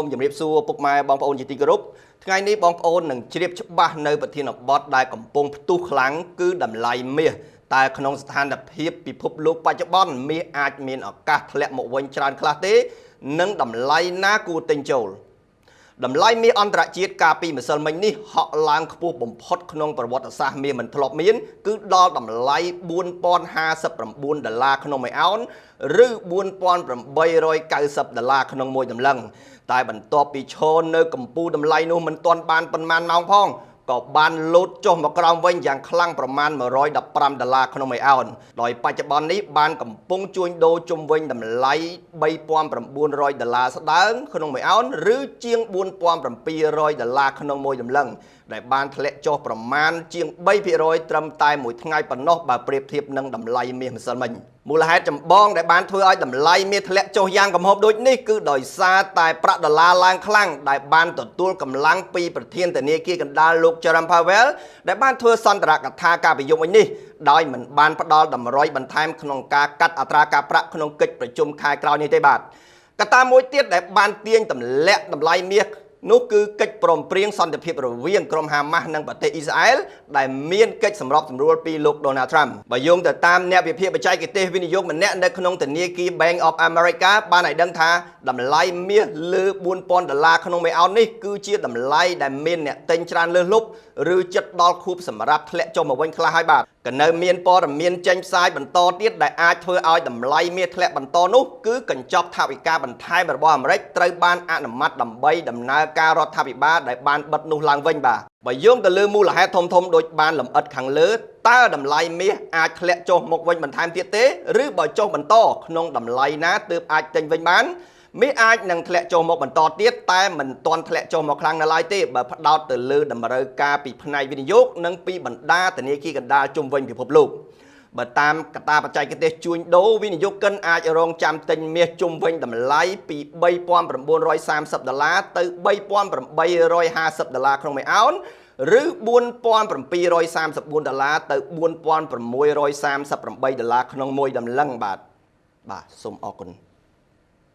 មជំរាបសួរពុកម៉ែបងប្អូនជាទីគោរពថ្ងៃនេះបងប្អូននឹងជ្រាបច្បាស់នៅប្រធានបទដែលកំពុងផ្ទុះខ្លាំងគឺតម្លៃមាសតែក្នុងស្ថានភាពពិភពលោកបច្ចុប្បន្នមាសអាចមានឱកាសធ្លាក់មកវិញច្រើនខ្លះទេនិងតម្លៃណាគួរទិញចូលតម្លៃមាសអន្តរជាតិកាលពីម្សិលមិញនេះហក់ឡើងខ្ពស់បំផុតក្នុងប្រវត្តិសាស្ត្រមាសមិនធ្លាប់មានគឺដល់តម្លៃ$4059ក្នុង1អោនឬ$4890ក្នុងមួយតម្លឹងតែបន្ទាប់ពីឈរនៅកម្ពុជាតម្លៃនោះមិនទាន់បានប៉ុន្មានម៉ោងផងក៏បានលោតចុះមកក្រោមវិញយ៉ាងខ្លាំងប្រមាណ$115ក្នុង1អោនដោយបច្ចុប្បន្ននេះបានកំពុងជួញដូរជុំវិញតម្លៃ$3900ស្ដើងក្នុង1អោនឬជាង$4700ក្នុងមួយតម្លឹងដែលបានធ្លាក់ចុះប្រមាណជាង3%ត្រឹមតែមួយថ្ងៃប៉ុណ្ណោះបើប្រៀបធៀបនឹងតម្លៃមាសម្សិលមិញមូលហេតុចម្បងដែលបានធ្វើឲ្យតម្លៃមាសធ្លាក់ចុះយ៉ាងគំហុកដូចនេះគឺដោយសារតែប្រាក់ដុល្លារឡើងខ្លាំងដែលបានទទួលកម្លាំងពីប្រធានធនាគារកណ្ដាលលោក Jerome Powell ដែលបានធ្វើសន្ទរកថាការប្រយុទ្ធវិញនេះដោយមិនបានផ្ដល់តម្រុយបន្ថែមក្នុងការកាត់អត្រាការប្រាក់ក្នុងកិច្ចប្រជុំខែក្រោយនេះទេបាទកត្តាមួយទៀតដែលបានទាញទម្លាក់តម្លៃមាសនោះគឺកិច្ចព្រមព្រៀងសន្តិភាពរវាងក្រុមហាម៉ាស់និងប្រទេសអ៊ីស្រាអែលដែលមានកិច្ចសម្របសម្រួលពីលោក Donald Trump បើយោងទៅតាមអ្នកវិភាគបច្ចេកទេសវិនិយោគម្នាក់នៅក្នុងធនាគារ Bank of America បានឲ្យដឹងថាតម្លៃមាសលើ$4000ក្នុង1អោននេះគឺជាតម្លៃដែលមានអ្នកទិញច្រើនលើសលប់ឬចិត្តដល់ខួបសម្រាប់ធ្លាក់ចុះមកវិញខ្លះហើយបាទក៏នៅមានព័ត៌មានចេញផ្សាយបន្តទៀតដែលអាចធ្វើឲ្យតម្លៃមាសធ្លាក់បន្តនោះគឺកញ្ចប់ថវិកាបន្ថែមរបស់អាមេរិកត្រូវបានអនុម័តដើម្បីដំណើរការរដ្ឋាភិបាលដែលបានបិទនោះឡើងវិញបាទបើយោងទៅលើមូលហេតុធំៗដូចបានលម្អិតខាងលើតើតម្លៃមាសអាចធ្លាក់ចុះមកវិញបន្ថែមទៀតទេឬបើចុះបន្តក្នុងតម្លៃណាទើបអាចទិញវិញបានមាសអាចនឹងធ្លាក់ចុះមកបន្តទៀតតែមិនទាន់ធ្លាក់ចុះមកខ្លាំងនៅឡើយទេបើផ្ដោតទៅលើតម្រូវការពីផ្នែកវិនិយោគនិងពីបណ្ដាធនាគារកណ្ដាលជុំវិញពិភពលោកបើតាមកត្តាបច្ចេកទេសជួញដូរវិនិយោគិនអាចរងចាំទិញមាសជុំវិញតម្លៃពី$3930ទៅ$3850ក្នុង1អោនឬ$4734ទៅ$4638ក្នុងមួយតម្លឹងបាទសូមអរគុណ